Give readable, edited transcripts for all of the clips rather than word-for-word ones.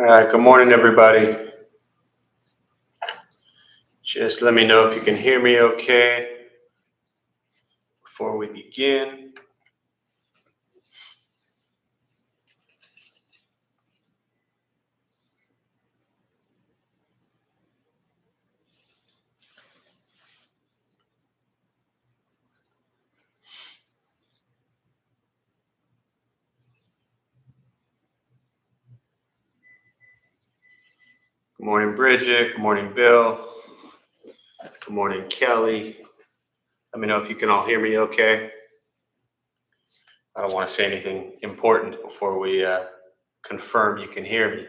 All right, good morning, everybody. Just let me know if you can hear me okay before we begin. Good morning, Bridget. Good morning, Bill. Good morning, Kelly. Let me know if you can all hear me okay. I don't want to say anything important before we confirm you can hear me.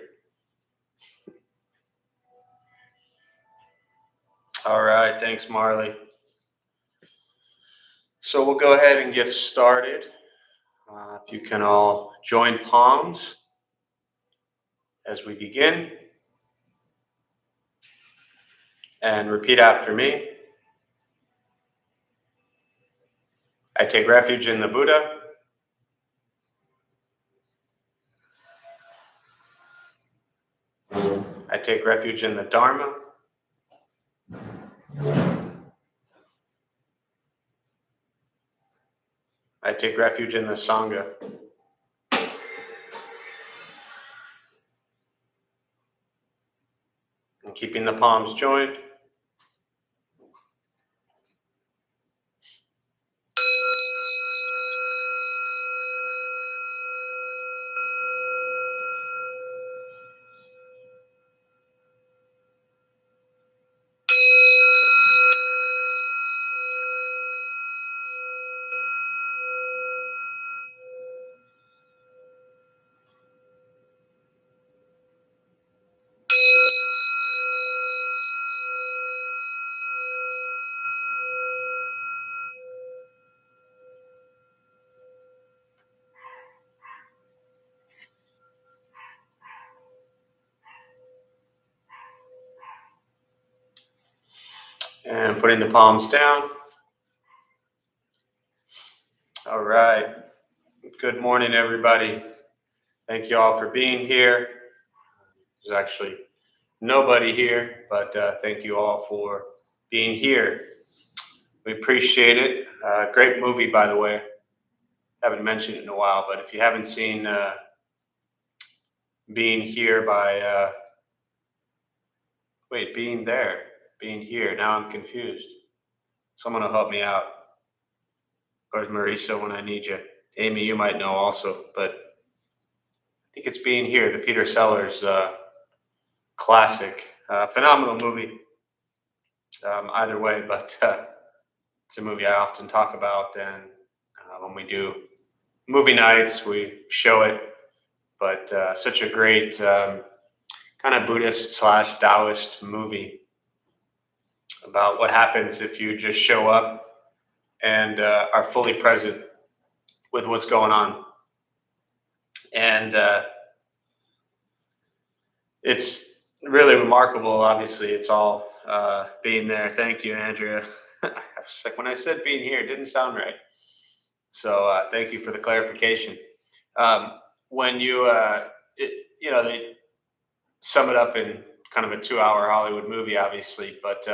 All right, thanks, Marley. So we'll go ahead and get started. If you can all join palms as we begin and repeat after me. I take refuge in the Buddha. I take refuge in the Dharma. I take refuge in the Sangha. And keeping the palms joined. And putting the palms down. All right. Good morning, everybody. Thank you all for being here. There's actually nobody here, but thank you all for being here. We appreciate it. Great movie, by the way. Haven't mentioned it in a while, but if you haven't seen Being Here by, Being Here. Now I'm confused. Someone will help me out. Where's Marisa when I need you? Amy, you might know also, but I think it's Being Here, the Peter Sellers classic. Phenomenal movie. Either way, but it's a movie I often talk about, and when we do movie nights, we show it. But such a great kind of Buddhist / Taoist movie about what happens if you just show up and are fully present with what's going on. And it's really remarkable. Obviously, it's all being there. Thank you, Andrea. I was like, when I said being here, it didn't sound right. So thank you for the clarification. When you, they sum it up in kind of a 2-hour Hollywood movie, obviously, but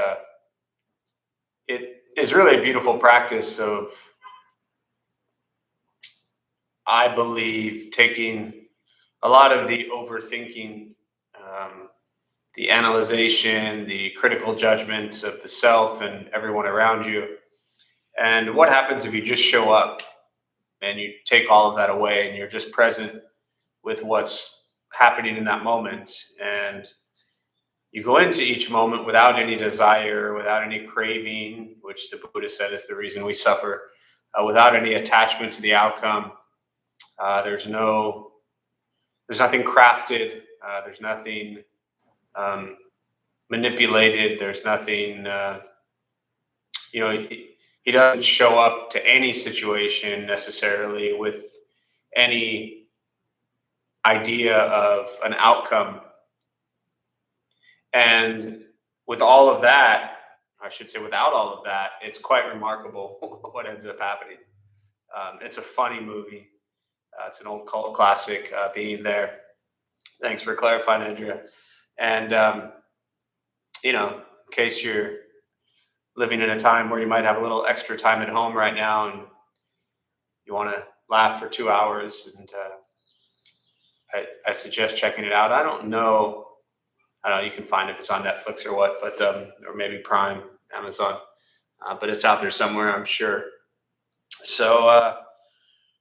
it is really a beautiful practice of, I believe, taking a lot of the overthinking, the analyzation, the critical judgment of the self and everyone around you. And what happens if you just show up and you take all of that away and you're just present with what's happening in that moment, and you go into each moment without any desire, without any craving, which the Buddha said is the reason we suffer, without any attachment to the outcome. There's nothing crafted. There's nothing manipulated. There's nothing, he doesn't show up to any situation necessarily with any idea of an outcome. And with all of that, I should say without all of that, it's quite remarkable what ends up happening. It's a funny movie. It's an old cult classic, Being There. Thanks for clarifying, Andrea. And, in case you're living in a time where you might have a little extra time at home right now and you want to laugh for 2 hours, and I suggest checking it out. I don't know. I don't know. You can find it if it's on Netflix or what, but or maybe Prime, Amazon. But it's out there somewhere, I'm sure. So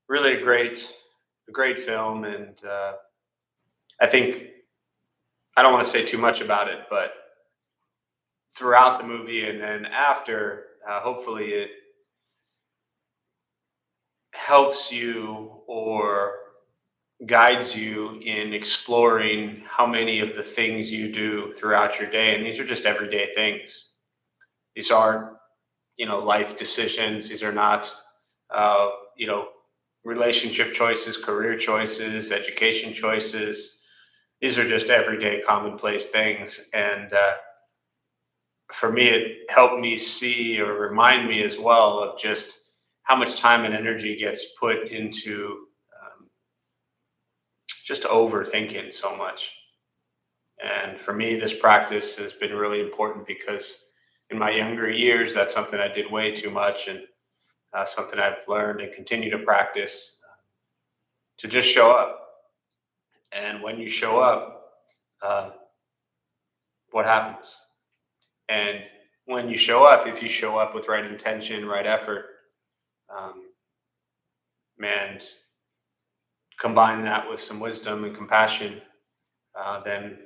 really a great film, and I think I don't want to say too much about it, but throughout the movie and then after, hopefully it helps you or guides you in exploring how many of the things you do throughout your day, and these are just everyday things. These aren't, life decisions. These are not, uh, you know, relationship choices, career choices, education choices. These are just everyday commonplace things. And for me, it helped me see or remind me as well of just how much time and energy gets put into just overthinking so much. And for me, this practice has been really important because in my younger years, that's something I did way too much, and something I've learned and continue to practice to just show up. And when you show up, uh, what happens? And when you show up, if you show up with right intention, right effort, um, and combine that with some wisdom and compassion, then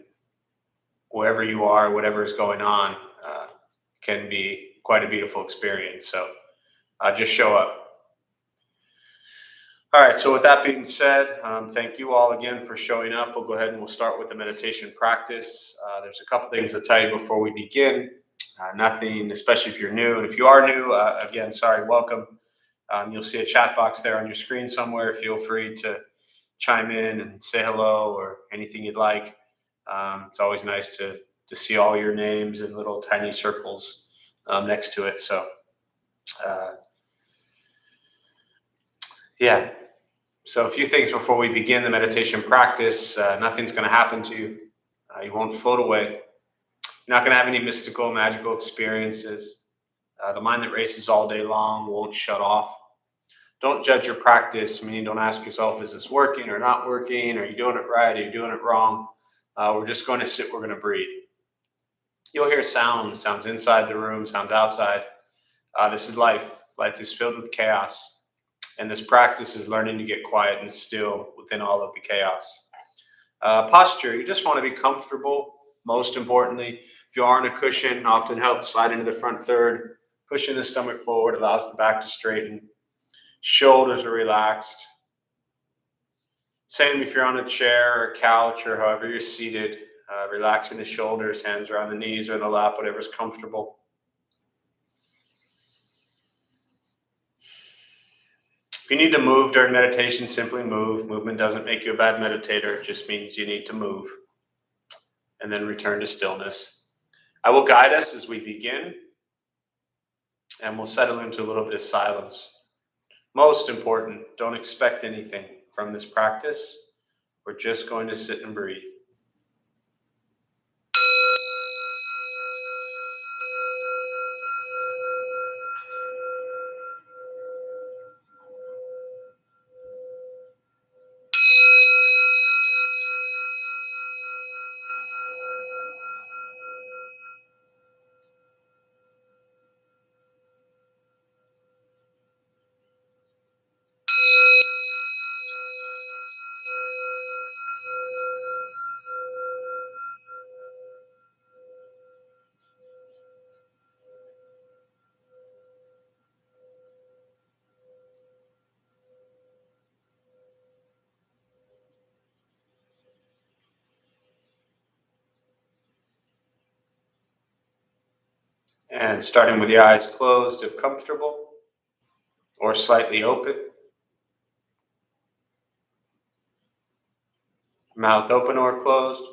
wherever you are, whatever is going on, can be quite a beautiful experience. So just show up. All right. So with that being said, thank you all again for showing up. We'll go ahead and we'll start with the meditation practice. There's a couple things to tell you before we begin. Nothing, especially if you're new. And if you are new, again, sorry, welcome. You'll see a chat box there on your screen somewhere. Feel free to chime in and say hello or anything you'd like. It's always nice to see all your names in little tiny circles next to it. So, yeah. So a few things before we begin the meditation practice. Nothing's going to happen to you. You won't float away. You're not going to have any mystical, magical experiences. The mind that races all day long won't shut off. Don't judge your practice, meaning don't ask yourself, is this working or not working? Are you doing it right? Are you doing it wrong? We're just going to sit. We're going to breathe. You'll hear sounds inside the room, sounds outside. This is life. Life is filled with chaos. And this practice is learning to get quiet and still within all of the chaos. Posture, you just want to be comfortable. Most importantly, if you are on a cushion, often helps slide into the front third. Pushing the stomach forward allows the back to straighten. Shoulders are relaxed. Same if you're on a chair or a couch or however you're seated. Relaxing the shoulders, hands around the knees or the lap, whatever's comfortable. If you need to move during meditation, simply move. Movement doesn't make you a bad meditator. It just means you need to move. And then return to stillness. I will guide us as we begin, and we'll settle into a little bit of silence. Most important, don't expect anything from this practice. We're just going to sit and breathe. And starting with the eyes closed if comfortable, or slightly open. Mouth open or closed.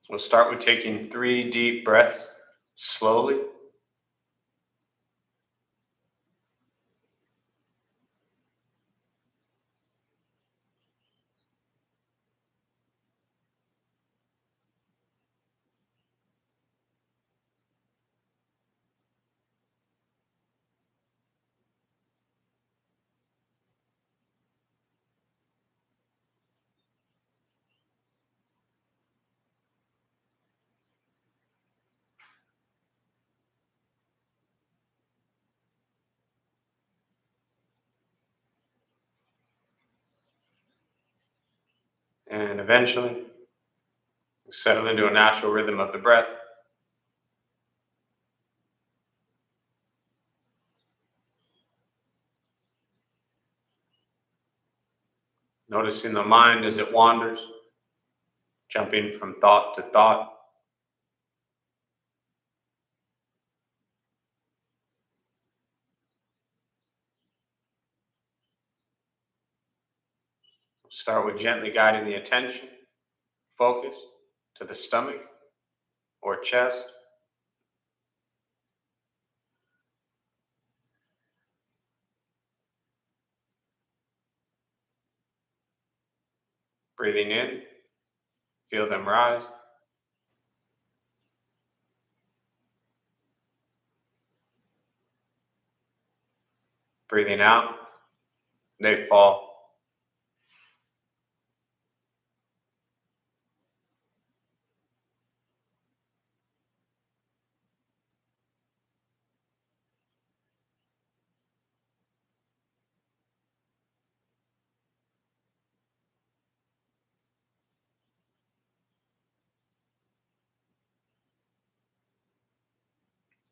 We'll start with taking 3 deep breaths slowly. And eventually, settle into a natural rhythm of the breath. Noticing the mind as it wanders, jumping from thought to thought. Start with gently guiding the attention, focus to the stomach or chest. Breathing in, feel them rise. Breathing out, they fall.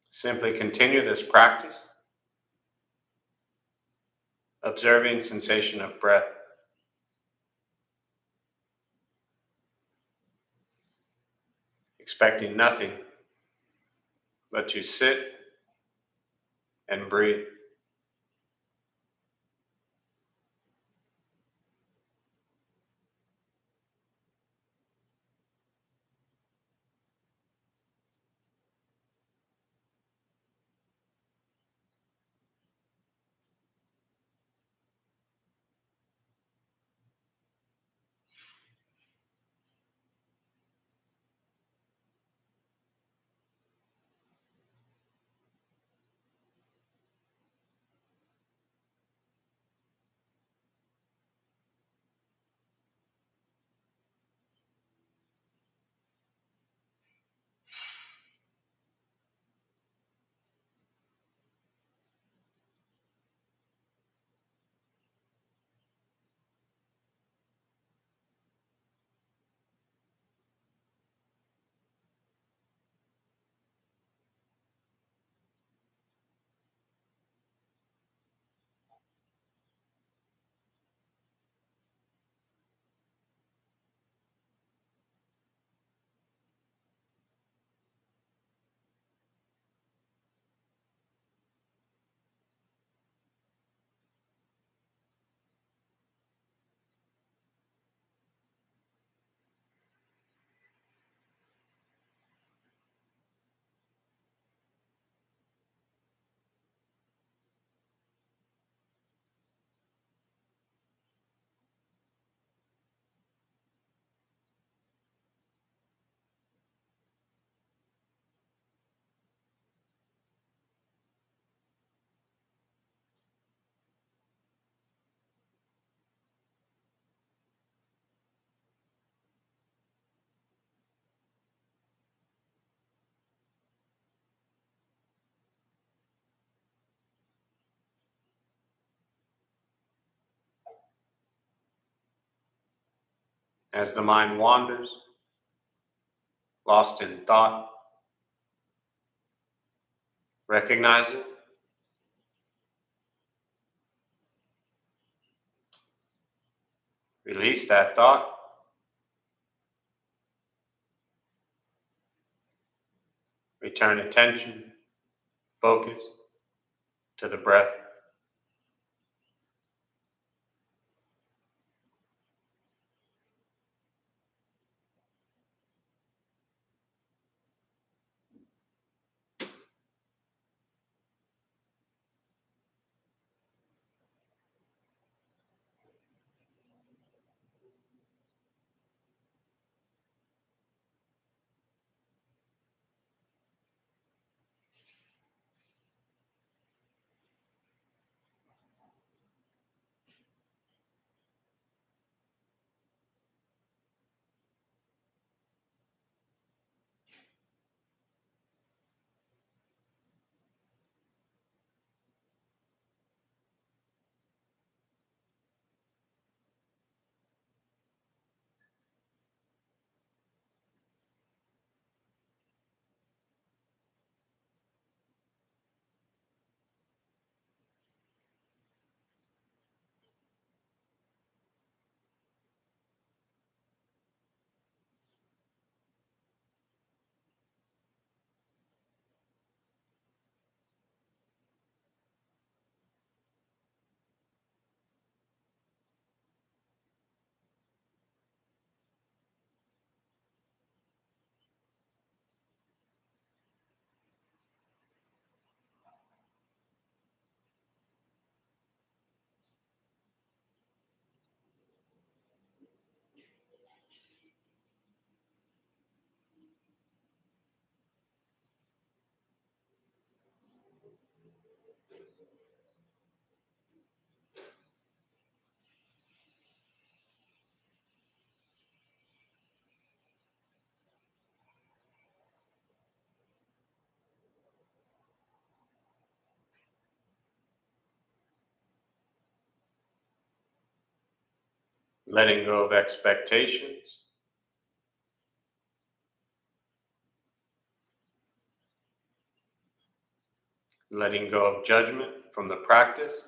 Simply continue this practice, observing sensation of breath, expecting nothing but to sit and breathe. As the mind wanders, lost in thought, recognize it, release that thought, return attention, focus to the breath. letting go of expectations, letting go of judgment from the practice,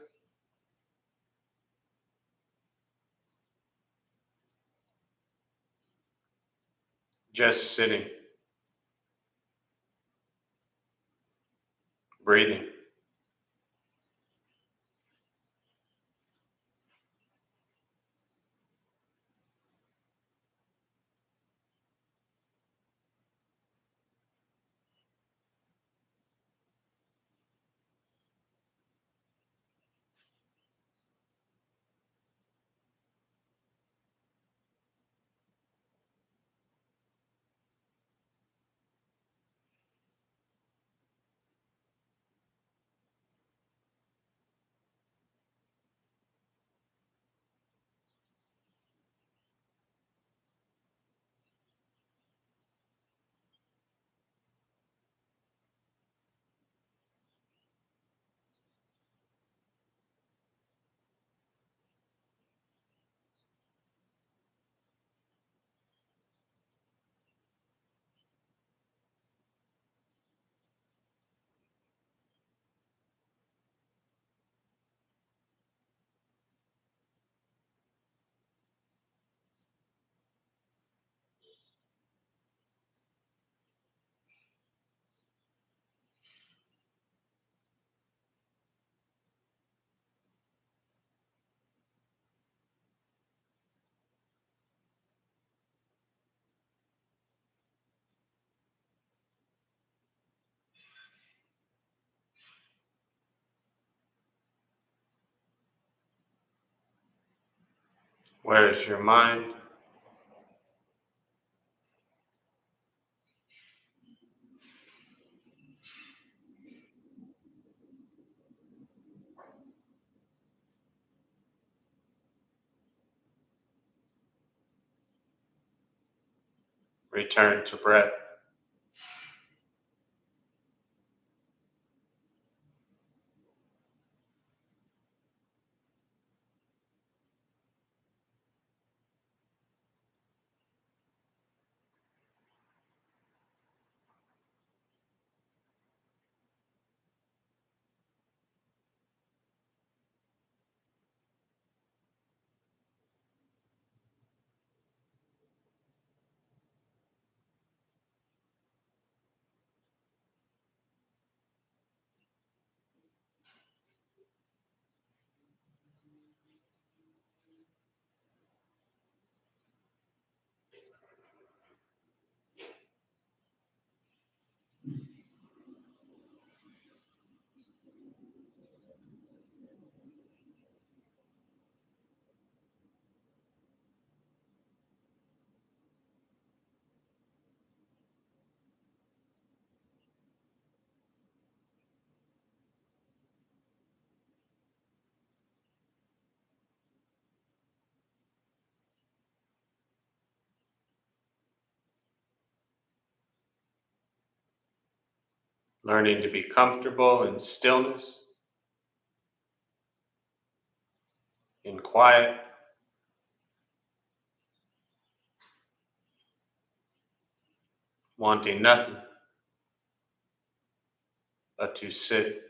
just sitting, breathing. Where's your mind? Return to breath. Learning to be comfortable in stillness, in quiet, wanting nothing but to sit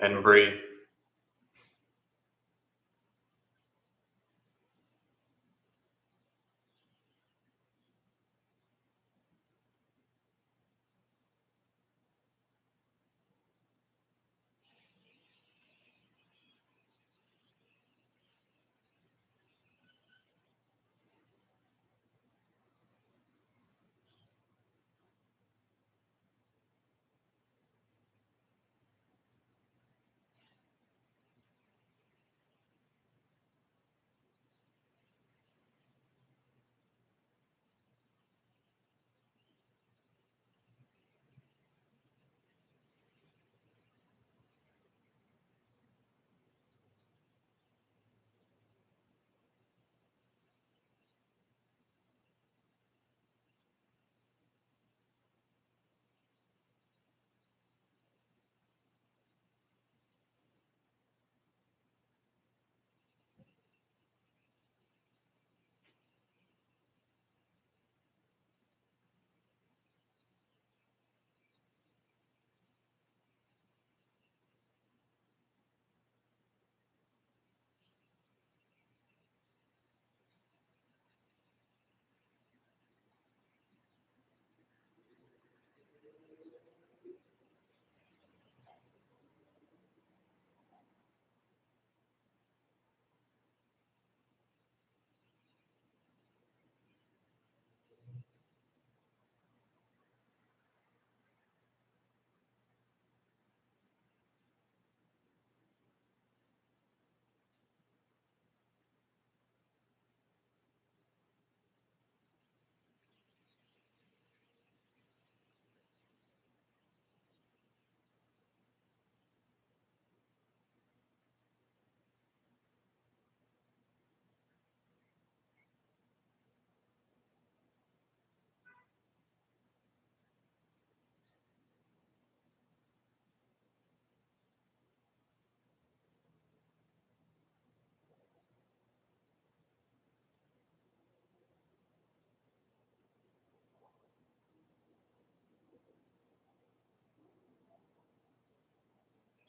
and breathe.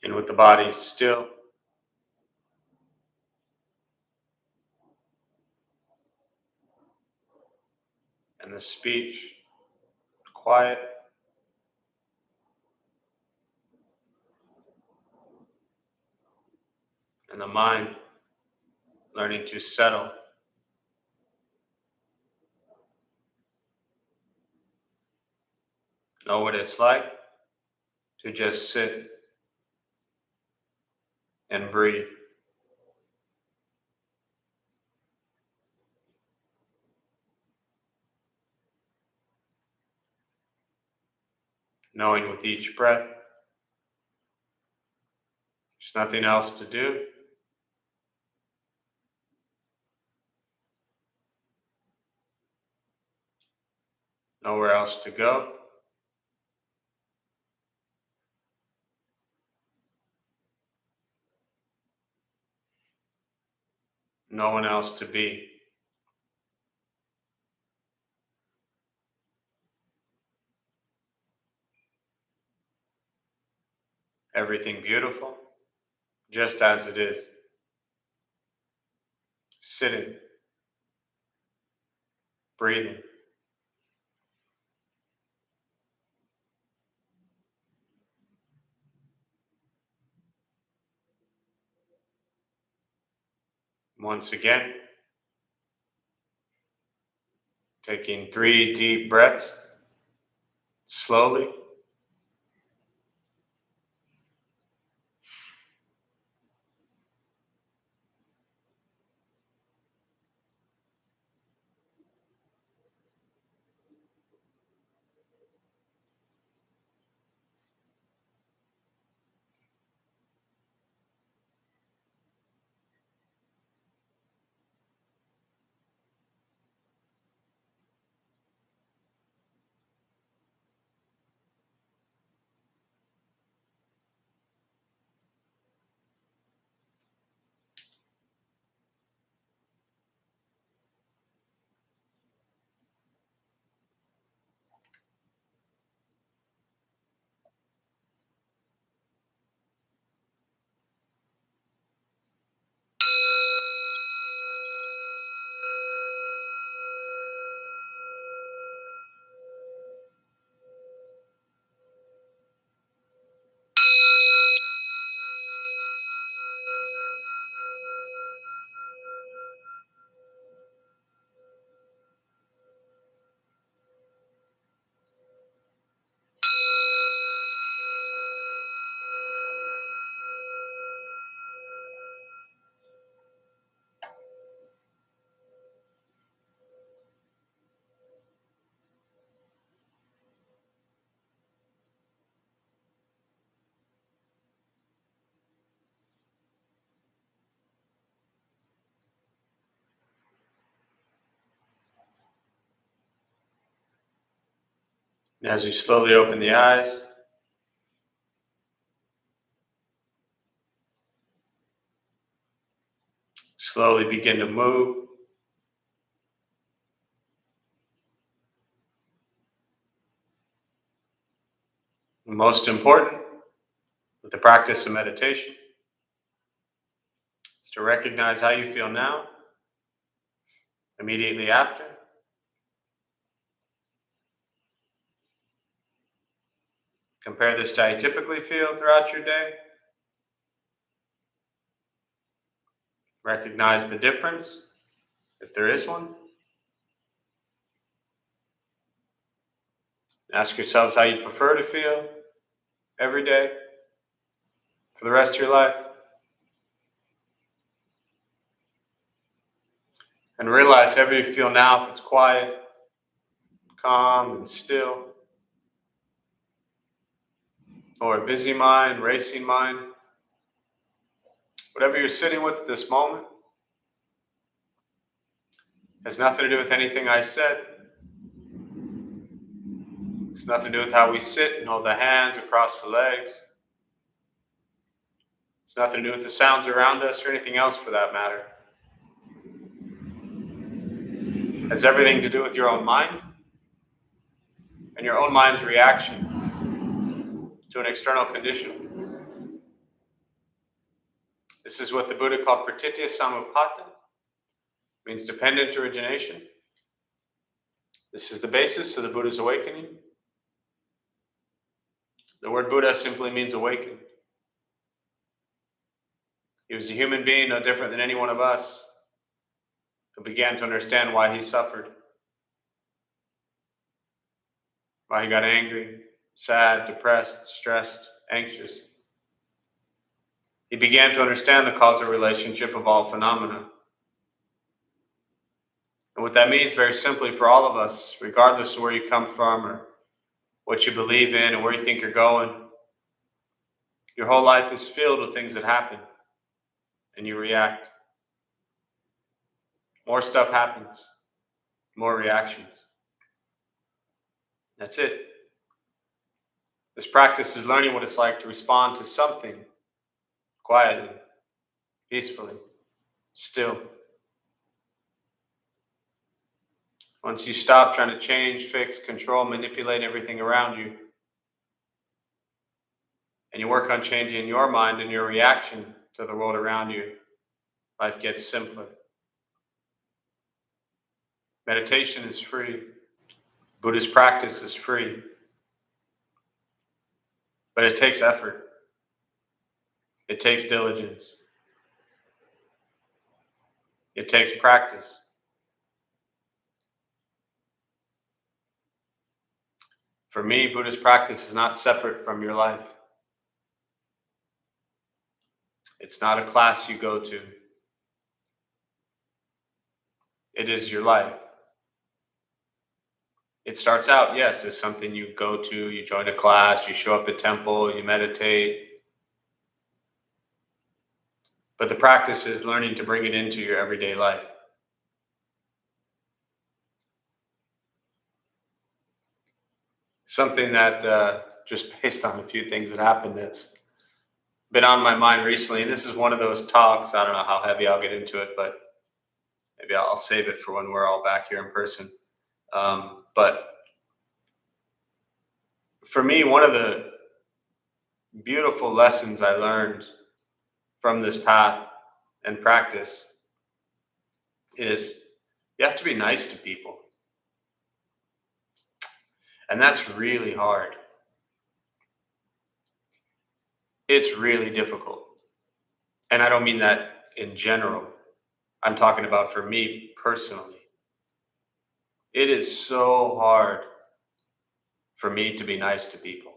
And with the body still, and the speech quiet, and the mind learning to settle, know what it's like to just sit and breathe. Knowing with each breath, there's nothing else to do. Nowhere else to go. No one else to be. Everything beautiful, just as it is. Sitting, breathing. Once again, taking 3 deep breaths, slowly. And as you slowly open the eyes, slowly begin to move. Most important, with the practice of meditation, is to recognize how you feel now, immediately after. Compare this to how you typically feel throughout your day. Recognize the difference, if there is one. Ask yourselves how you prefer to feel every day for the rest of your life. And realize however you feel now, if it's quiet, calm, and still, or a busy mind, racing mind, whatever you're sitting with at this moment has nothing to do with anything I said. It's nothing to do with how we sit and hold the hands across the legs. It's nothing to do with the sounds around us or anything else for that matter. It has everything to do with your own mind and your own mind's reaction to an external condition. This is what the Buddha called pratitya samuppada, means dependent origination. This is the basis of the Buddha's awakening. The word Buddha simply means awakened. He was a human being, no different than any one of us, who began to understand why he suffered, why he got angry, sad, depressed, stressed, anxious. He began to understand the causal relationship of all phenomena. And what that means, very simply, for all of us, regardless of where you come from or what you believe in and where you think you're going, your whole life is filled with things that happen and you react. More stuff happens, more reactions. That's it. This practice is learning what it's like to respond to something quietly, peacefully, still. Once you stop trying to change, fix, control, manipulate everything around you, and you work on changing your mind and your reaction to the world around you, life gets simpler. Meditation is free. Buddhist practice is free. But it takes effort. It takes diligence. It takes practice. For me, Buddhist practice is not separate from your life. It's not a class you go to. It is your life. It starts out, yes, as something you go to, you join a class, you show up at temple, you meditate. But the practice is learning to bring it into your everyday life. Something that, just based on a few things that happened, that's been on my mind recently, and this is one of those talks, I don't know how heavy I'll get into it, but maybe I'll save it for when we're all back here in person. But for me, one of the beautiful lessons I learned from this path and practice is you have to be nice to people. And that's really hard. It's really difficult. And I don't mean that in general. I'm talking about for me personally. It is so hard for me to be nice to people.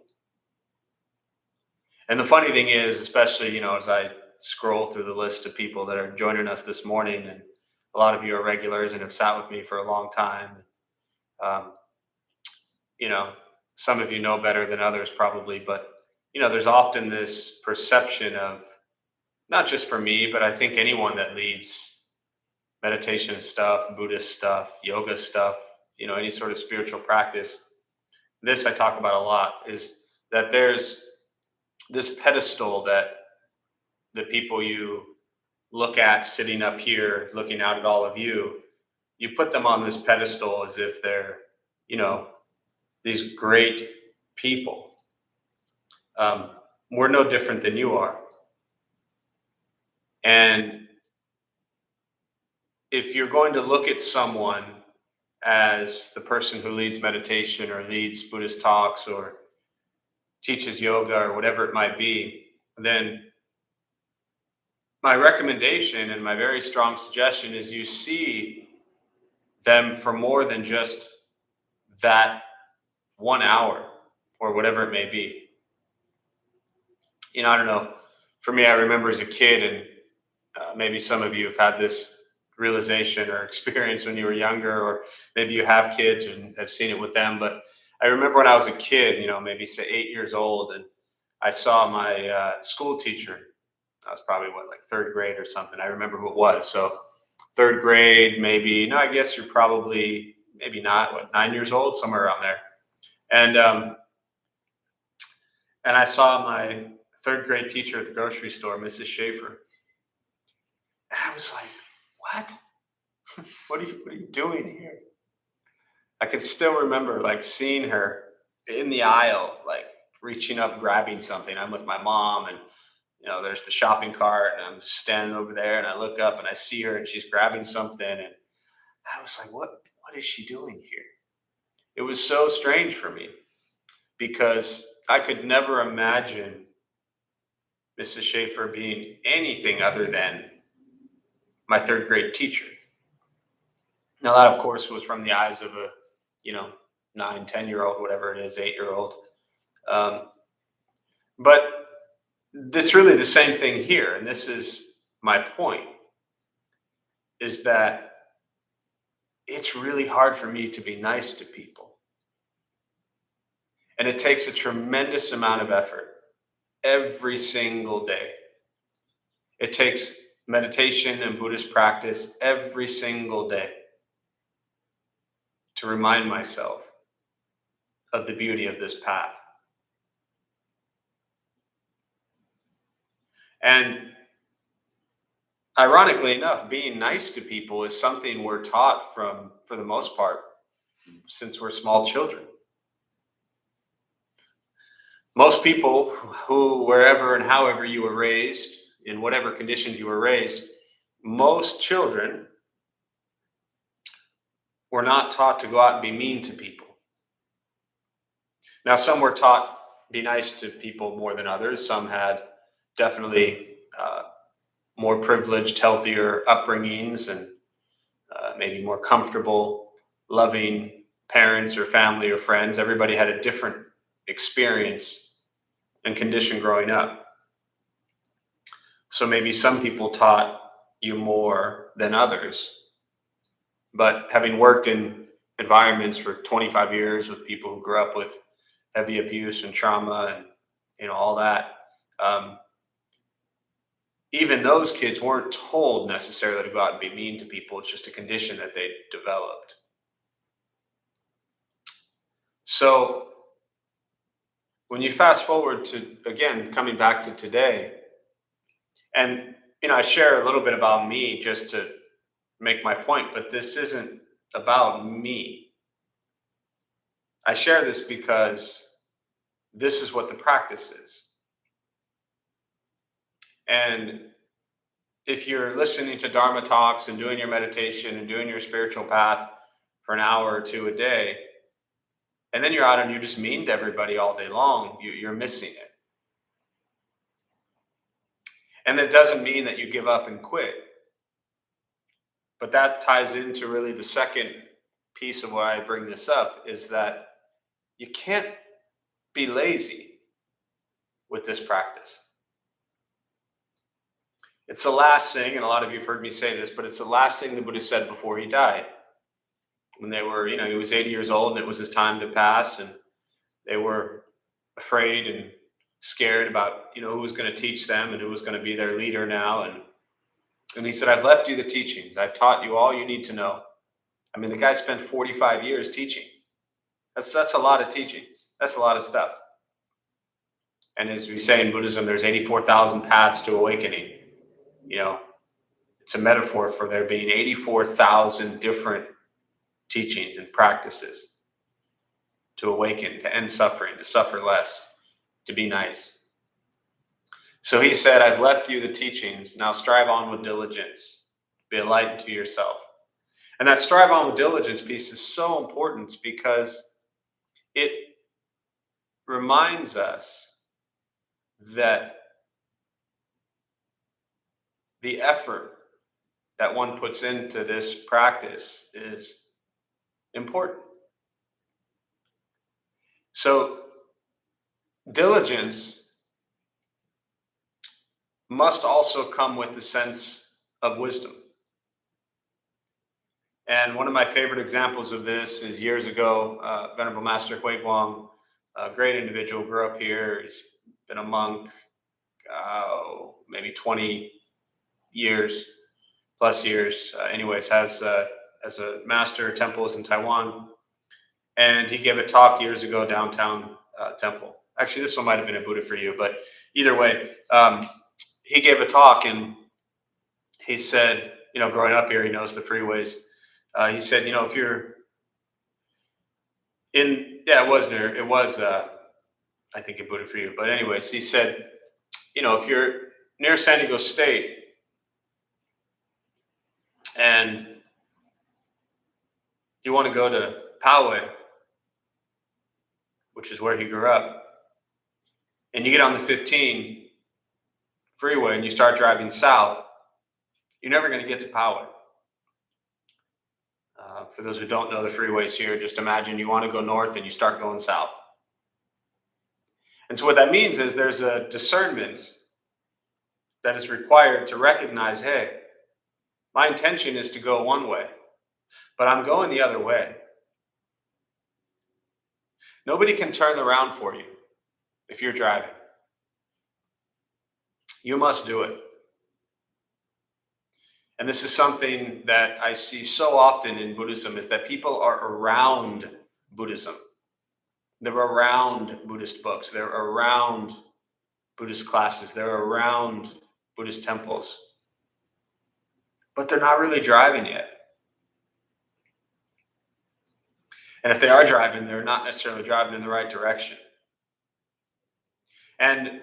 And the funny thing is, especially, as I scroll through the list of people that are joining us this morning, and a lot of you are regulars and have sat with me for a long time. Um, some of you know better than others probably, but there's often this perception of, not just for me, but I think anyone that leads meditation stuff, Buddhist stuff, yoga stuff, any sort of spiritual practice. This I talk about a lot, is that there's this pedestal that the people you look at sitting up here, looking out at all of you, you put them on this pedestal as if they're, these great people. We're no different than you are. And if you're going to look at someone as the person who leads meditation or leads Buddhist talks or teaches yoga or whatever it might be, then my recommendation and my very strong suggestion is you see them for more than just that 1 hour or whatever it may be. I don't know. For me, I remember as a kid, and maybe some of you have had this realization or experience when you were younger, or maybe you have kids and have seen it with them. But I remember when I was a kid, maybe say 8 years old, and I saw my school teacher. I was probably like third grade or something. I remember who it was. So third grade, maybe, no, I guess you're probably, maybe not, 9 years old, somewhere around there. And I saw my third grade teacher at the grocery store, Mrs. Schaefer. And I was like, what? What are you doing here? I could still remember like seeing her in the aisle, like reaching up, grabbing something. I'm with my mom, and there's the shopping cart, and I'm just standing over there, and I look up and I see her, and she's grabbing something, and I was like, what is she doing here? It was so strange for me because I could never imagine Mrs. Schaefer being anything other than my third grade teacher. Now that, of course, was from the eyes of a, you know, 9, 10 year old, whatever it is, 8 year old. Um, but it's really the same thing here. And this is my point, is that it's really hard for me to be nice to people. And it takes a tremendous amount of effort every single day. It takes meditation and Buddhist practice every single day to remind myself of the beauty of this path. And ironically enough, being nice to people is something we're taught from, for the most part, since we're small children. Most people who, wherever and however you were raised, in whatever conditions you were raised, most children were not taught to go out and be mean to people. Now, some were taught be nice to people more than others. Some had definitely more privileged, healthier upbringings, and maybe more comfortable, loving parents or family or friends. Everybody had a different experience and condition growing up. So maybe some people taught you more than others. But having worked in environments for 25 years with people who grew up with heavy abuse and trauma and all that, even those kids weren't told necessarily to go out and be mean to people. It's just a condition that they developed. So when you fast forward to, again, coming back to today, and I share a little bit about me just to make my point, but this isn't about me. I share this because this is what the practice is. And if you're listening to Dharma talks and doing your meditation and doing your spiritual path for an hour or two a day, and then you're out and you're just mean to everybody all day long, you're missing it. And that doesn't mean that you give up and quit. But that ties into really the second piece of why I bring this up, is that you can't be lazy with this practice. It's the last thing, and a lot of you have heard me say this, but it's the last thing the Buddha said before he died. When they were, he was 80 years old and it was his time to pass, and they were afraid and scared about, who was going to teach them and who was going to be their leader now. And he said, I've left you the teachings. I've taught you all you need to know. I mean, the guy spent 45 years teaching. That's a lot of teachings. That's a lot of stuff. And as we say in Buddhism, there's 84,000 paths to awakening. It's a metaphor for there being 84,000 different teachings and practices to awaken, to end suffering, to suffer less, to be nice. So he said, I've left you the teachings. Now strive on with diligence. Be a light to yourself. And that strive on with diligence piece is so important because it reminds us that the effort that one puts into this practice is important. So diligence must also come with the sense of wisdom. And one of my favorite examples of this is years ago, Venerable Master Hui Guang, a great individual, grew up here. He's been a monk, maybe 20 years, plus years. Anyways, has a master temples in Taiwan. And he gave a talk years ago, downtown temple. Actually, this one might have been a Buddha for you, but either way, he gave a talk and he said, growing up here, he knows the freeways. He said, if you're it was, I think a Buddha for you. But anyways, he said, if you're near San Diego State, and you want to go to Poway, which is where he grew up, and you get on the 15 freeway and you start driving south, you're never going to get to Poway. For those who don't know the freeways here, just imagine you want to go north and you start going south. And so what that means is there's a discernment that is required to recognize, hey, my intention is to go one way, but I'm going the other way. Nobody can turn around for you if you're driving. You must do it. And this is something that I see so often in Buddhism, is that people are around Buddhism. They're around Buddhist books. They're around Buddhist classes. They're around Buddhist temples. But they're not really driving yet. And if they are driving, they're not necessarily driving in the right direction. And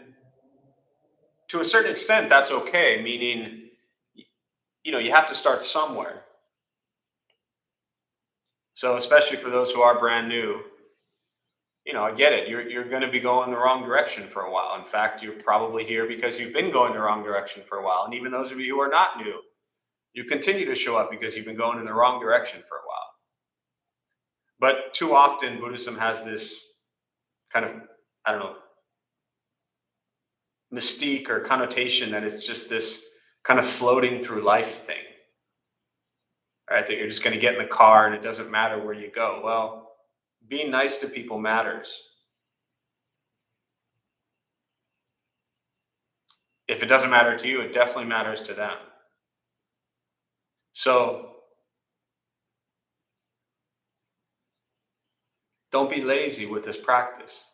to a certain extent, that's okay, meaning, you have to start somewhere. So especially for those who are brand new, I get it. You're going to be going the wrong direction for a while. In fact, you're probably here because you've been going the wrong direction for a while. And even those of you who are not new, you continue to show up because you've been going in the wrong direction for a while. But too often, Buddhism has this kind of, mystique or connotation that it's just this kind of floating through life thing. Right? That you're just going to get in the car and it doesn't matter where you go. Well, being nice to people matters. If it doesn't matter to you, it definitely matters to them. So don't be lazy with this practice.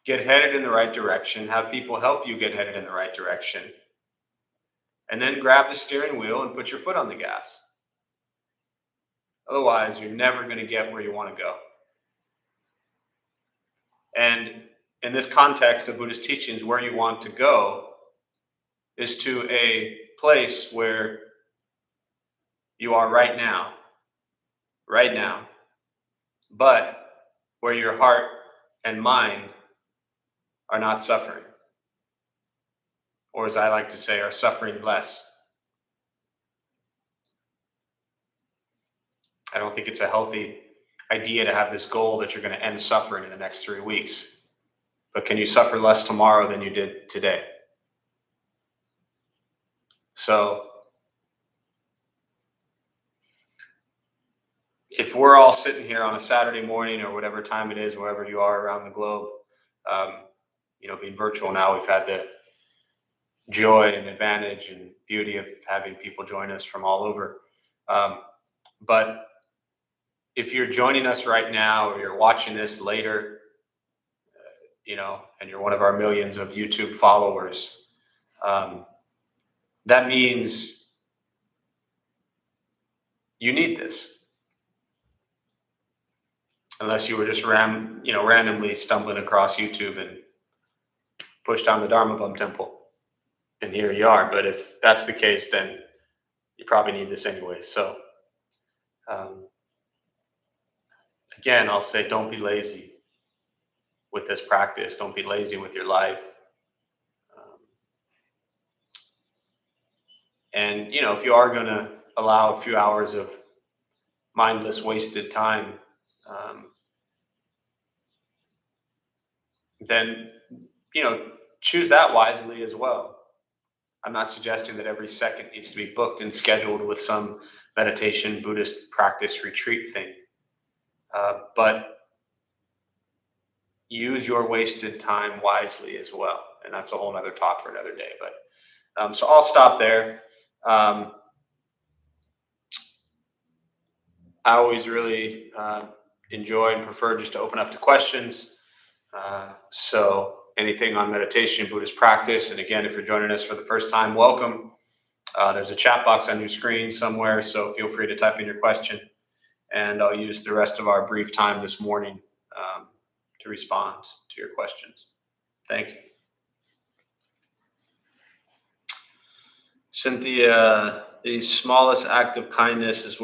Get headed in the right direction. Have people help you get headed in the right direction. And then grab the steering wheel and put your foot on the gas. Otherwise, you're never going to get where you want to go. And in this context of Buddhist teachings, where you want to go is to a place where you are right now, but where your heart and mind are not suffering. Or as I like to say, are suffering less. I don't think it's a healthy idea to have this goal that you're going to end suffering in the next 3 weeks. But can you suffer less tomorrow than you did today? So if we're all sitting here on a Saturday morning or whatever time it is, wherever you are around the globe, being virtual now, we've had the joy and advantage and beauty of having people join us from all over. But if you're joining us right now or you're watching this later, and you're one of our millions of YouTube followers, that means you need this. Unless you were just randomly stumbling across YouTube and pushed on the Dharma Bum Temple, and here you are. But if that's the case, then you probably need this anyway. So again, I'll say, don't be lazy with this practice. Don't be lazy with your life. And if you are going to allow a few hours of mindless, wasted time, then choose that wisely as well. I'm not suggesting that every second needs to be booked and scheduled with some meditation Buddhist practice retreat thing, but use your wasted time wisely as well. And that's a whole other talk for another day. But so I'll stop there. I always really enjoy and prefer just to open up to questions. So anything on meditation, Buddhist practice, and again, if you're joining us for the first time, welcome. There's a chat box on your screen somewhere, so feel free to type in your question, and I'll use the rest of our brief time this morning to respond to your questions. Thank you. Cynthia, the smallest act of kindness is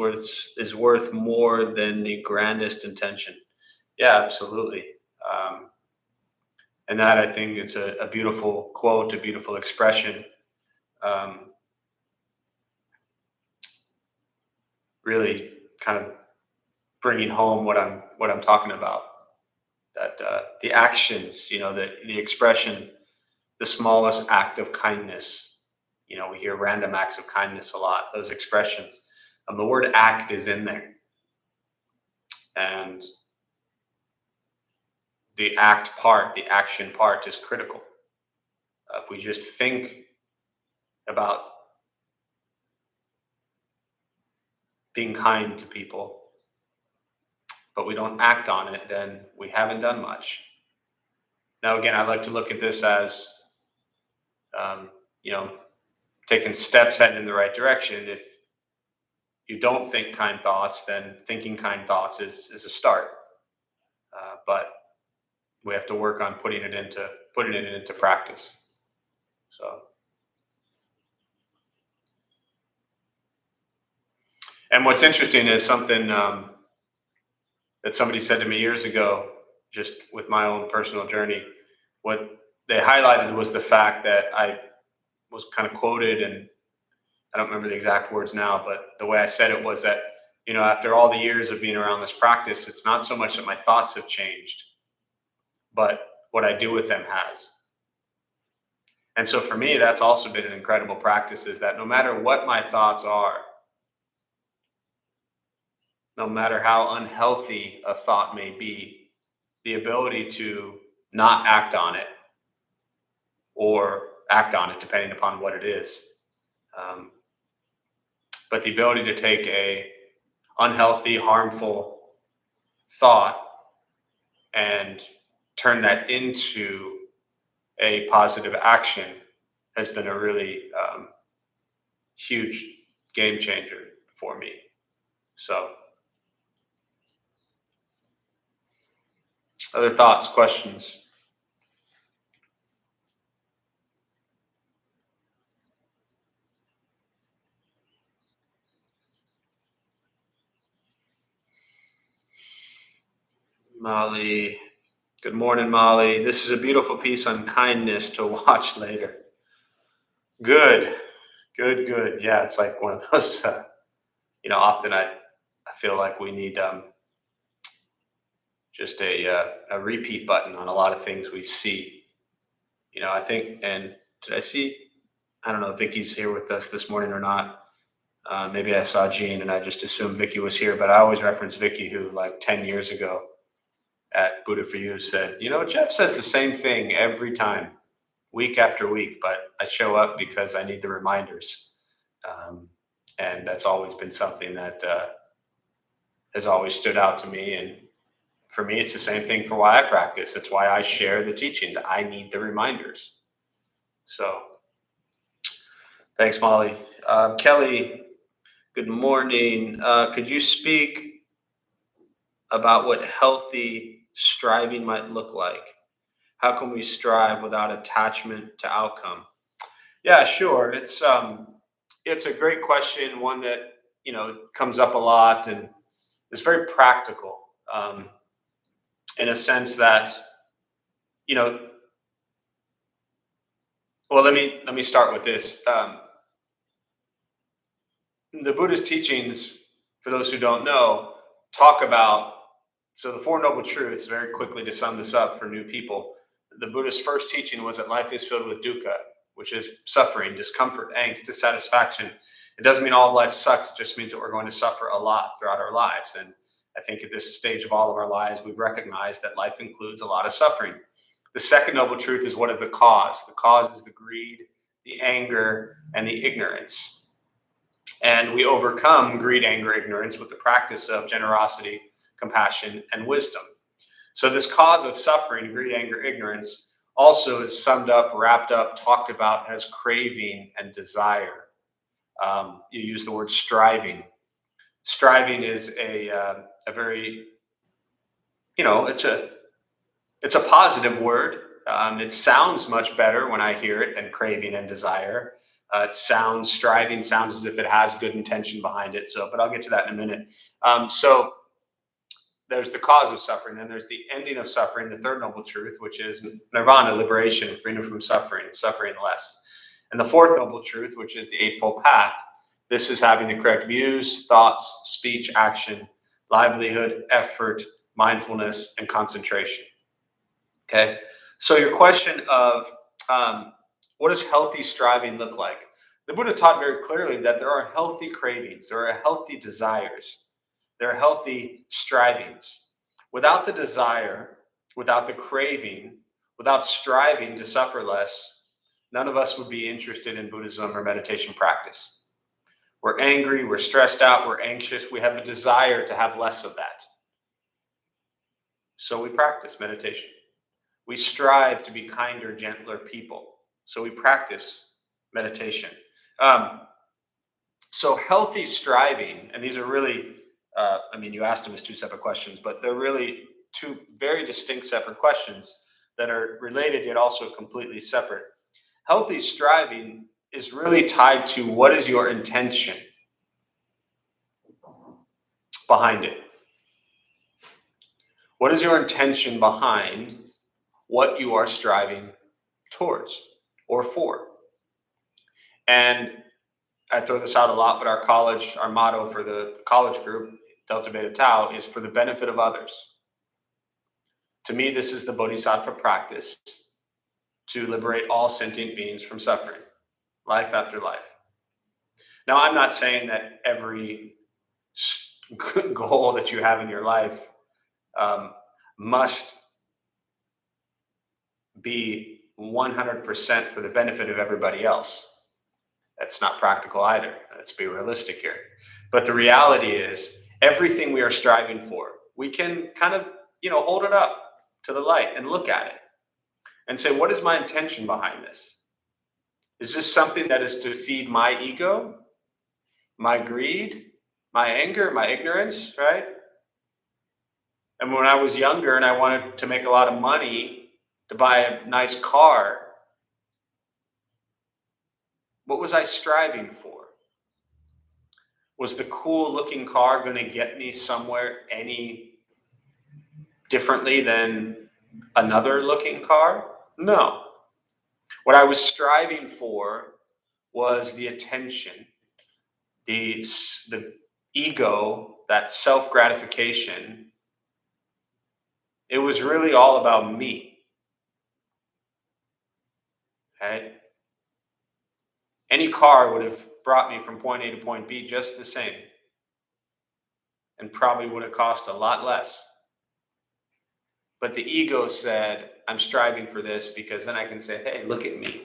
worth more than the grandest intention. Yeah, absolutely. Um, and that, I think, it's a beautiful quote, a beautiful expression. Um, really, kind of bringing home what I'm talking about. That the actions, the expression, the smallest act of kindness. We hear random acts of kindness a lot. Those expressions. The word act is in there, and the act part, the action part, is critical. If we just think about being kind to people, but we don't act on it, then we haven't done much. Now, again, I like to look at this as, um, you know, taking steps heading in the right direction. If you don't think kind thoughts, then thinking kind thoughts is a start. But we have to work on putting it into practice. So, and what's interesting is something that somebody said to me years ago, just with my own personal journey. What they highlighted was the fact that I was kind of quoted, and I don't remember the exact words now, but the way I said it was that, after all the years of being around this practice, it's not so much that my thoughts have changed, but what I do with them has. And so for me, that's also been an incredible practice, is that no matter what my thoughts are, no matter how unhealthy a thought may be, the ability to not act on it, or act on it depending upon what it is. Um, but the ability to take a unhealthy, harmful thought and turn that into a positive action has been a really huge game changer for me. So, other thoughts, questions? Molly. Good morning, Molly. This is a beautiful piece on kindness to watch later. Good, good, good. Yeah, it's like one of those. Often I feel like we need just a repeat button on a lot of things we see. I think, and did I see? I don't know if Vicky's here with us this morning or not. Maybe I saw Jean and I just assumed Vicky was here, but I always reference Vicky, who like 10 years ago at Buddha for You said, Jeff says the same thing every time, week after week, but I show up because I need the reminders. Um, and that's always been something that has always stood out to me. And for me, it's the same thing for why I practice. It's why I share the teachings. I need the reminders. So thanks, Molly. Kelly, good morning. Could you speak about what healthy striving might look like? How can we strive without attachment to outcome? Yeah, sure. It's a great question, one that comes up a lot, and it's very practical, in a sense that you know. Well, let me start with this. The Buddhist teachings, for those who don't know, talk about, so the Four Noble Truths, very quickly to sum this up for new people. The Buddhist first teaching was that life is filled with dukkha, which is suffering, discomfort, angst, dissatisfaction. It doesn't mean all of life sucks. It just means that we're going to suffer a lot throughout our lives. And I think at this stage of all of our lives, we've recognized that life includes a lot of suffering. The second noble truth is, what is the cause? The cause is the greed, the anger, and the ignorance. And we overcome greed, anger, ignorance with the practice of generosity, compassion, and wisdom. So this cause of suffering, greed, anger, ignorance, also is summed up, wrapped up, talked about as craving and desire. You use the word striving. Striving is a very, it's a positive word. It sounds much better when I hear it than craving and desire. Striving sounds as if it has good intention behind it. So, but I'll get to that in a minute. So there's the cause of suffering, then there's the ending of suffering, the third noble truth, which is nirvana, liberation, freedom from suffering, suffering less. And the fourth noble truth, which is the Eightfold Path. This is having the correct views, thoughts, speech, action, livelihood, effort, mindfulness, and concentration. Okay, so your question of what does healthy striving look like? The Buddha taught very clearly that there are healthy cravings, there are healthy desires, there are healthy strivings. Without the desire, without the craving, without striving to suffer less, none of us would be interested in Buddhism or meditation practice. We're angry, we're stressed out, we're anxious, we have a desire to have less of that. So we practice meditation. We strive to be kinder, gentler people. So we practice meditation. So healthy striving, and these are really, you asked them as two separate questions, but they're really two very distinct separate questions that are related yet also completely separate. Healthy striving is really tied to what is your intention behind it. What is your intention behind what you are striving towards or for? And I throw this out a lot, but our motto for the college group, Delta Beta Tau, is for the benefit of others. To me, this is the bodhisattva practice to liberate all sentient beings from suffering, life after life. Now, I'm not saying that every good goal that you have in your life must be 100% for the benefit of everybody else. That's not practical either. Let's be realistic here. But the reality is, everything we are striving for, we can kind of, hold it up to the light and look at it and say, what is my intention behind this? Is this something that is to feed my ego, my greed, my anger, my ignorance, right? And when I was younger and I wanted to make a lot of money to buy a nice car, what was I striving for? Was the cool looking car going to get me somewhere any differently than another looking car? No. What I was striving for was the attention, the ego, that self-gratification. It was really all about me. Okay? Any car would have brought me from point A to point B just the same, and probably would have cost a lot less. But the ego said, I'm striving for this because then I can say, hey, look at me.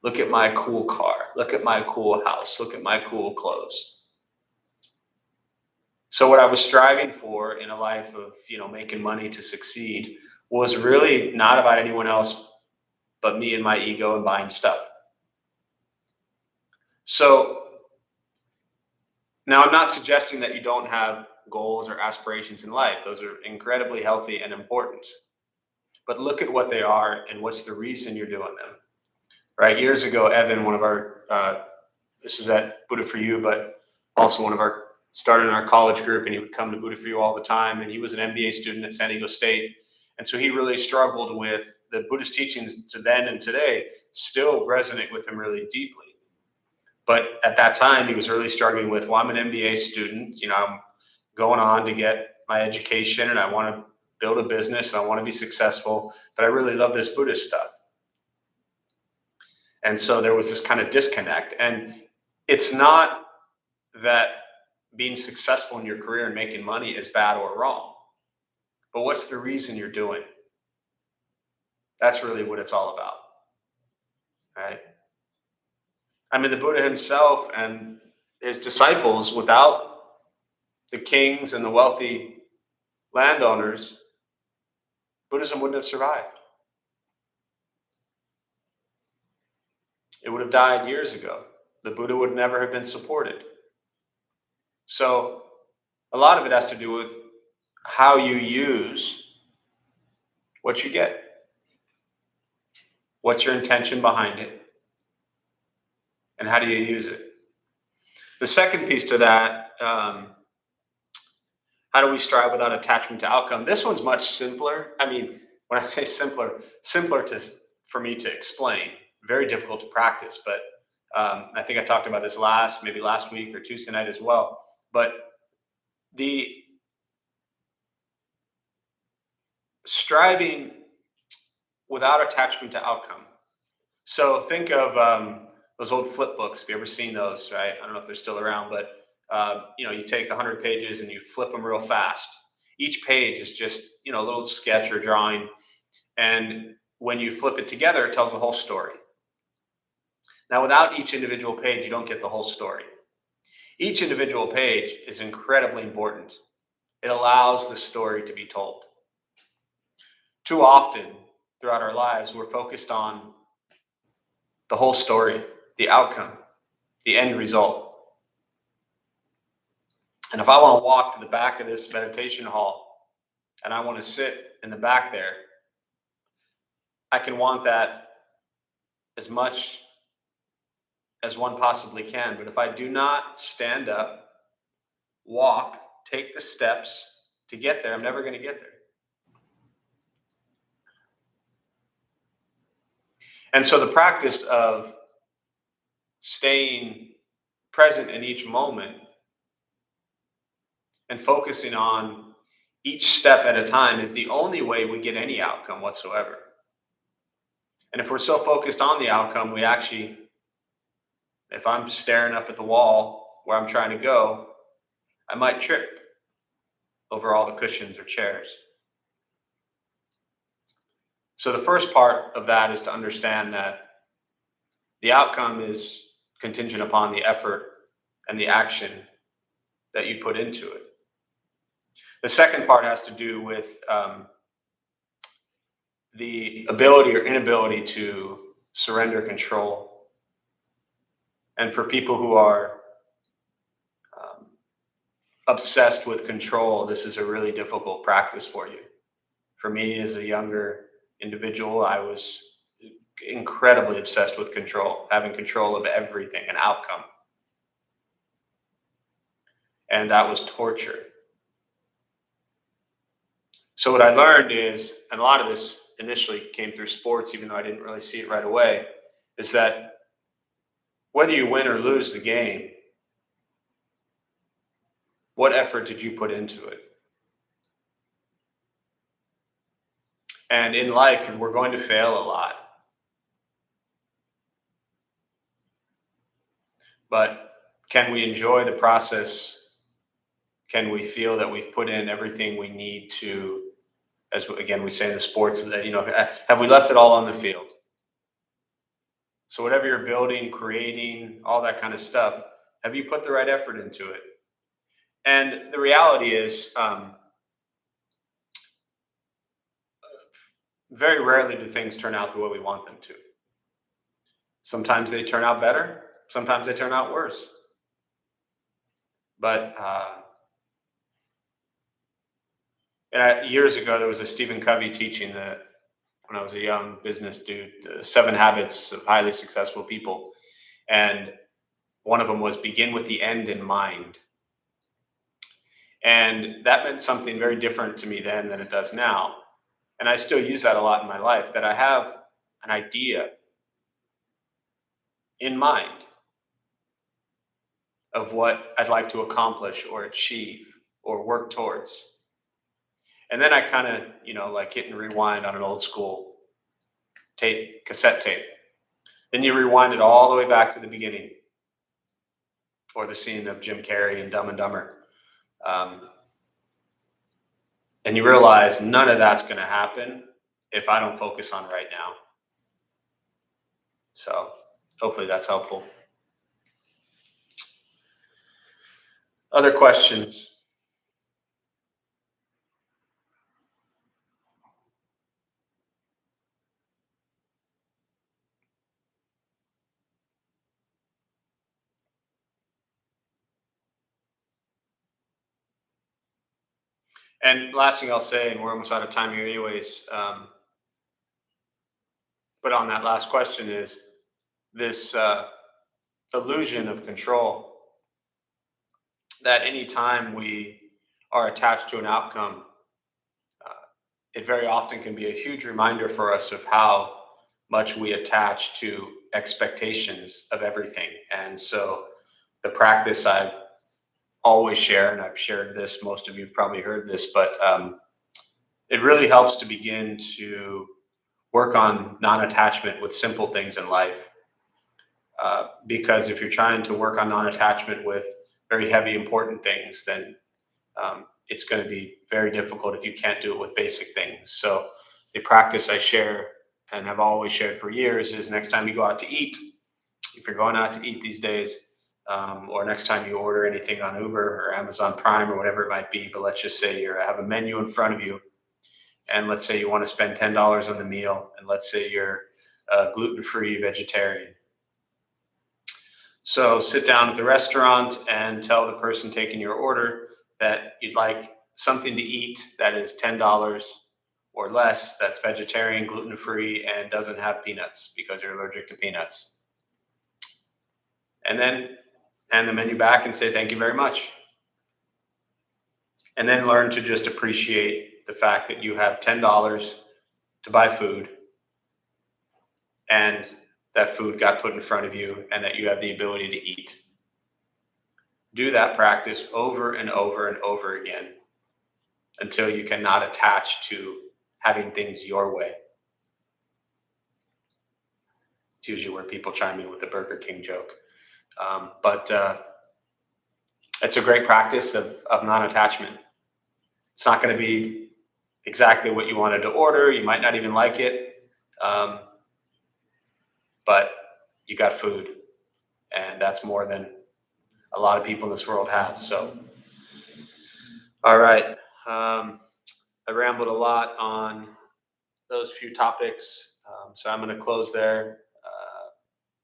Look at my cool car. Look at my cool house. Look at my cool clothes. So what I was striving for in a life of, making money to succeed was really not about anyone else but me and my ego and buying stuff. So now I'm not suggesting that you don't have goals or aspirations in life. Those are incredibly healthy and important. But look at what they are and what's the reason you're doing them. Right? Years ago, Evan, one of our, this was at Buddha for You, but also started in our college group, and he would come to Buddha for You all the time. And he was an MBA student at San Diego State. And so he really struggled with the Buddhist teachings to then and today still resonate with him really deeply. But at that time, he was really struggling with, well, I'm an MBA student, I'm going on to get my education and I want to build a business and I want to be successful, but I really love this Buddhist stuff. And so there was this kind of disconnect. And it's not that being successful in your career and making money is bad or wrong, but what's the reason you're doing it? That's really what it's all about, right? The Buddha himself and his disciples, without the kings and the wealthy landowners, Buddhism wouldn't have survived. It would have died years ago. The Buddha would never have been supported. So a lot of it has to do with how you use what you get. What's your intention behind it? And how do you use it? The second piece to that, how do we strive without attachment to outcome? This one's much simpler. I mean, when I say simpler, simpler for me to explain, very difficult to practice. But I think I talked about this maybe last week or Tuesday night as well. But the striving without attachment to outcome. So think of those old flip books. If you ever seen those, right? I don't know if they're still around, but you take 100 pages and you flip them real fast. Each page is just a little sketch or drawing, and when you flip it together, it tells the whole story. Now, without each individual page, you don't get the whole story. Each individual page is incredibly important. It allows the story to be told. Too often throughout our lives, we're focused on the whole story, the outcome, the end result. And if I want to walk to the back of this meditation hall and I want to sit in the back there, I can want that as much as one possibly can. But if I do not stand up, walk, take the steps to get there, I'm never going to get there. And so the practice of staying present in each moment and focusing on each step at a time is the only way we get any outcome whatsoever. And if we're so focused on the outcome, we actually, if I'm staring up at the wall where I'm trying to go, I might trip over all the cushions or chairs. So the first part of that is to understand that the outcome is contingent upon the effort and the action that you put into it. The second part has to do with the ability or inability to surrender control. And for people who are obsessed with control, this is a really difficult practice for you. For me, as a younger individual, I was incredibly obsessed with control, having control of everything, an outcome. And that was torture. So what I learned is, and a lot of this initially came through sports, even though I didn't really see it right away, is that whether you win or lose the game, what effort did you put into it? And in life, we're going to fail a lot. But can we enjoy the process? Can we feel that we've put in everything we need to, as again we say in the sports, that have we left it all on the field? So whatever you're building, creating, all that kind of stuff, have you put the right effort into it? And the reality is, very rarely do things turn out the way we want them to. Sometimes they turn out better. Sometimes they turn out worse. But years ago, there was a Stephen Covey teaching that when I was a young business dude, 7 Habits of Highly Successful People. And one of them was begin with the end in mind. And that meant something very different to me then than it does now. And I still use that a lot in my life, that I have an idea in mind of what I'd like to accomplish or achieve or work towards. And then I kind of, like hit and rewind on an old school cassette tape. Then you rewind it all the way back to the beginning, or the scene of Jim Carrey in Dumb and Dumber. And you realize none of that's going to happen if I don't focus on right now. So hopefully that's helpful. Other questions? And last thing I'll say, and we're almost out of time here anyways, but on that last question is this illusion of control that anytime we are attached to an outcome, it very often can be a huge reminder for us of how much we attach to expectations of everything. And so the practice I always share, and I've shared this, most of you have probably heard this, but it really helps to begin to work on non-attachment with simple things in life. Because if you're trying to work on non-attachment with very heavy, important things, then it's going to be very difficult if you can't do it with basic things. So the practice I share and have always shared for years is next time you go out to eat, if you're going out to eat these days, or next time you order anything on Uber or Amazon Prime or whatever it might be, but let's just say you have a menu in front of you, and let's say you want to spend $10 on the meal, and let's say you're gluten-free vegetarian. So sit down at the restaurant and tell the person taking your order that you'd like something to eat that is $10 or less, that's vegetarian, gluten-free, and doesn't have peanuts because you're allergic to peanuts. And then hand the menu back and say, thank you very much. And then learn to just appreciate the fact that you have $10 to buy food, and that food got put in front of you, and that you have the ability to eat. Do that practice over and over and over again until you cannot attach to having things your way. It's usually where people chime in with the Burger King joke. But it's a great practice of non-attachment. It's not going to be exactly what you wanted to order. You might not even like it. But you got food, and that's more than a lot of people in this world have. So, all right. I rambled a lot on those few topics. So I'm going to close there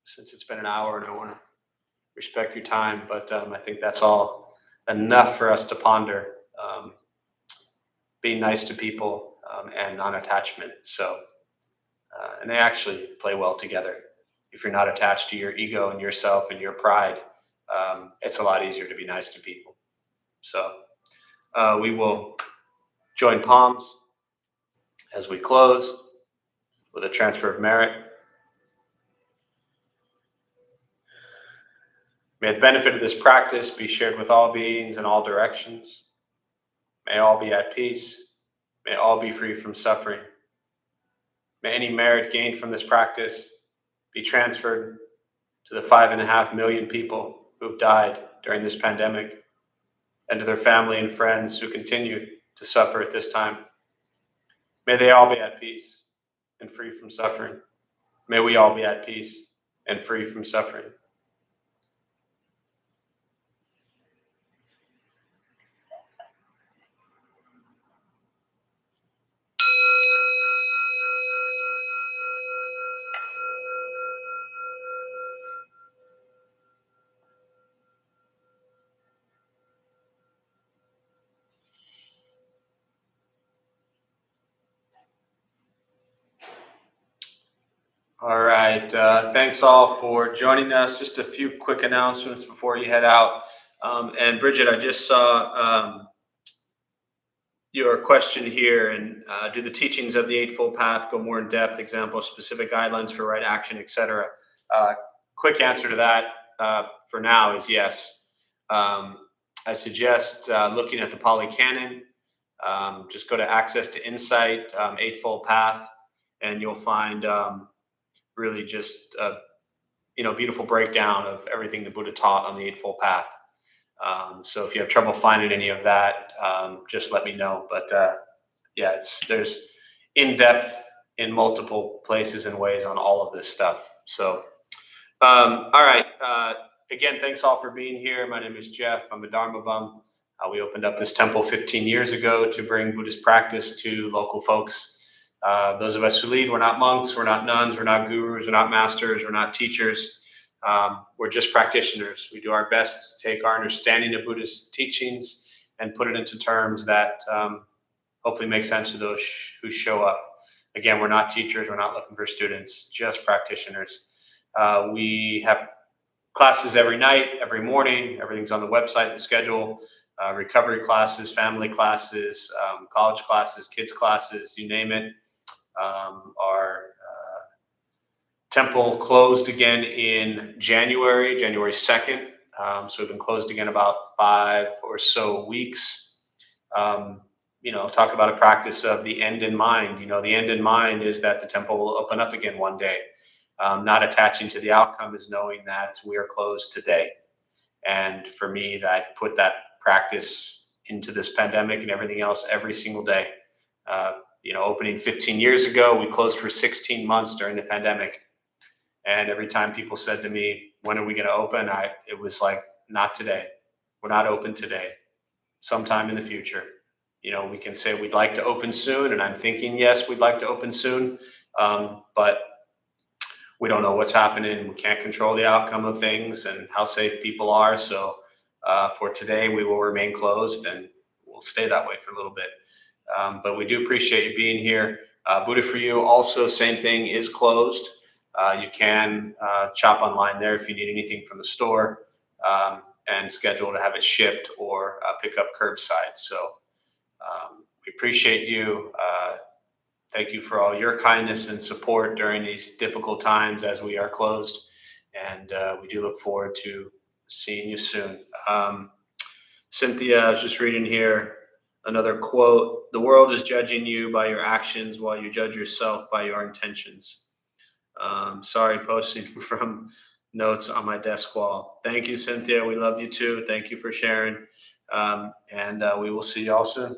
since it's been an hour and I want to respect your time. But I think that's all enough for us to ponder. Being nice to people and non-attachment. So, and they actually play well together. If you're not attached to your ego and yourself and your pride, it's a lot easier to be nice to people. So we will join palms as we close with a transfer of merit. May the benefit of this practice be shared with all beings in all directions. May all be at peace. May all be free from suffering. May any merit gained from this practice be transferred to the 5.5 million people who have died during this pandemic, and to their family and friends who continue to suffer at this time. May they all be at peace and free from suffering. May we all be at peace and free from suffering. All right. Thanks all for joining us. Just a few quick announcements before you head out. And Bridget, I just saw your question here. And do the teachings of the Eightfold Path go more in depth? Example, specific guidelines for right action, etc. Quick answer to that for now is yes. I suggest looking at the Pali Canon. Just go to Access to Insight, Eightfold Path, and you'll find really just a beautiful breakdown of everything the Buddha taught on the Eightfold Path. So if you have trouble finding any of that, just let me know. But yeah, there's in depth in multiple places and ways on all of this stuff. So all right. Again, thanks all for being here. My name is Jeff. I'm a Dharma bum. We opened up this temple 15 years ago to bring Buddhist practice to local folks. Those of us who lead, we're not monks, we're not nuns, we're not gurus, we're not masters, we're not teachers. We're just practitioners. We do our best to take our understanding of Buddhist teachings and put it into terms that hopefully make sense to those who show up. Again, we're not teachers, we're not looking for students, just practitioners. We have classes every night, every morning. Everything's on the website, the schedule. Recovery classes, family classes, college classes, kids classes, you name it. Our temple closed again in January 2nd. So we've been closed again about 5 or so weeks. Um, talk about a practice of the end in mind. The end in mind is that the temple will open up again one day. Not attaching to the outcome is knowing that we are closed today. And for me, that put that practice into this pandemic and everything else every single day. Opening 15 years ago, we closed for 16 months during the pandemic. And every time people said to me, when are we going to open? It was like, not today. We're not open today. Sometime in the future. We can say we'd like to open soon. And I'm thinking, yes, we'd like to open soon. But we don't know what's happening. We can't control the outcome of things and how safe people are. So for today, we will remain closed and we'll stay that way for a little bit. But we do appreciate you being here. Buddha for You also, same thing, is closed. You can shop online there if you need anything from the store and schedule to have it shipped or pick up curbside. So we appreciate you. Thank you for all your kindness and support during these difficult times as we are closed. And we do look forward to seeing you soon. Cynthia, I was just reading here another quote. The world is judging you by your actions while you judge yourself by your intentions. Sorry, posting from notes on my desk wall. Thank you, Cynthia. We love you too. Thank you for sharing. And we will see you all soon.